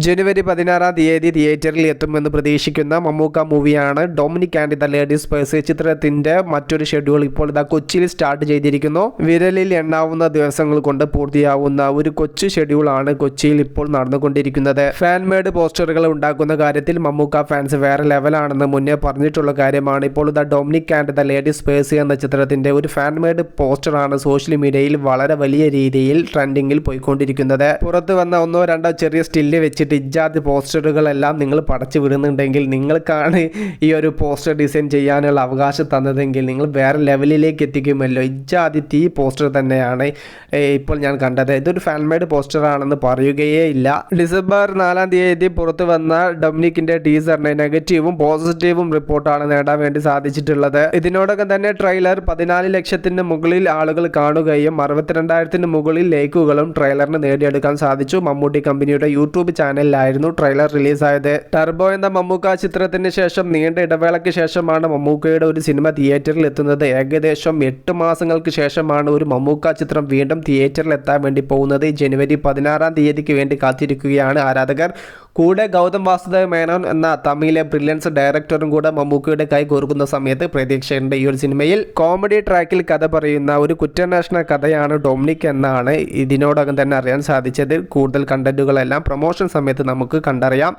ജനുവരി 16-ാം തീയതി തിയേറ്ററിൽ എത്തുമെന്ന് പ്രതീക്ഷിക്കുന്ന മമ്മൂക്ക മൂവിയാണ് Dominic and the ladies purse. ചിത്രത്തിന്റെ മറ്റൊരു ഷെഡ്യൂൾ ഇപ്പോൾ കൊച്ചിയിൽ സ്റ്റാർട്ട് ചെയ്തിരിക്കുന്നു. വിരലിൽ എണ്ണാവുന്ന ദിവസങ്ങൾ കൊണ്ട് പൂർത്തിയാവുന്ന ഒരു കൊച്ചു ഷെഡ്യൂളാണ് കൊച്ചിയിൽ ഇപ്പോൾ നടന്നുകൊണ്ടിരിക്കുന്നത്. ഫാൻ മെയ്ഡ് പോസ്റ്ററുകൾ ഉണ്ടാക്കുന്ന കാര്യത്തിൽ മമ്മൂക്ക ഫാൻസ് വേറെ ലെവലാണെന്ന് മുന്നേ പറഞ്ഞിട്ടുള്ള കാര്യമാണ്. ഇപ്പോൾ Dominic and the ladies purse എന്ന ചിത്രത്തിന്റെ ഒരു ഫാൻ മെയ്ഡ് പോസ്റ്ററാണ് സോഷ്യൽ മീഡിയയിൽ വളരെ വലിയ രീതിയിൽ ട്രെൻഡിങ്ങിൽ പോയിക്കൊണ്ടിരിക്കുന്നത്. പുറത്ത് വന്ന ഒന്നോ രണ്ടോ ചെറിയ സ്റ്റില്ല് വെച്ച് ഇജാതി പോസ്റ്ററുകളെല്ലാം നിങ്ങൾ പടച്ചു വിടുന്നുണ്ടെങ്കിൽ നിങ്ങൾക്കാണ് ഈ ഒരു പോസ്റ്റർ ഡിസൈൻ ചെയ്യാനുള്ള അവകാശം തന്നതെങ്കിൽ നിങ്ങൾ വേറെ ലെവലിലേക്ക് എത്തിക്കുമല്ലോ. ഇജാതി തീ പോസ്റ്റർ തന്നെയാണ് ഇപ്പോൾ ഞാൻ കണ്ടത്. ഇതൊരു ഫാൻ മെയ്ഡ് പോസ്റ്ററാണെന്ന് പറയുകയേ ഇല്ല. ഡിസംബർ 4-ാം തീയതി പുറത്തു വന്ന ഡൊമിനിക്കിന്റെ ടീസറിന് നെഗറ്റീവും പോസിറ്റീവും റിപ്പോർട്ടാണ് നേടാൻ വേണ്ടി സാധിച്ചിട്ടുള്ളത്. ഇതിനോടകം തന്നെ ട്രെയിലർ 14 ലക്ഷത്തിന് മുകളിൽ ആളുകൾ കാണുകയും 62,000-ന് മുകളിൽ ലൈക്കുകളും ട്രെയിലറിന് നേടിയെടുക്കാൻ സാധിച്ചു. മമ്മൂട്ടി കമ്പനിയുടെ യൂട്യൂബ് ചാനലിലായിരുന്നു ട്രെയിലർ റിലീസായത്. ടർബോ എന്ന മമ്മൂക്ക ചിത്രത്തിന് ശേഷം നീണ്ട ഇടവേളയ്ക്ക് ശേഷമാണ് മമ്മൂക്കയുടെ ഒരു സിനിമ തിയേറ്ററിൽ എത്തുന്നത്. ഏകദേശം 8 മാസങ്ങൾക്ക് ശേഷമാണ് ഒരു മമ്മൂക്ക ചിത്രം വീണ്ടും തിയേറ്ററിൽ എത്താൻ വേണ്ടി പോകുന്നത്. ജനുവരി 16-ാം തീയതിക്ക് വേണ്ടി കാത്തിരിക്കുകയാണ് ആരാധകർ. കൂടെ ഗൗതം വാസുദേവ് മേനോൻ എന്ന തമിഴിലെ ബ്രില്യൻസ് ഡയറക്ടറും കൂടെ മമ്മൂക്കയുടെ കൈ കോർക്കുന്ന സമയത്ത് പ്രതീക്ഷയുണ്ട്. ഈ ഒരു സിനിമയിൽ കോമഡി ട്രാക്കിൽ കഥ പറയുന്ന ഒരു കുറ്റാന്വേഷണ കഥയാണ് ഡൊമിനിക് എന്നാണ് ഇതിനോടകം തന്നെ അറിയാൻ സാധിച്ചത്. കൂടുതൽ കണ്ടന്റുകളെല്ലാം പ്രൊമോഷൻ സമയത്ത് നമുക്ക് കണ്ടറിയാം.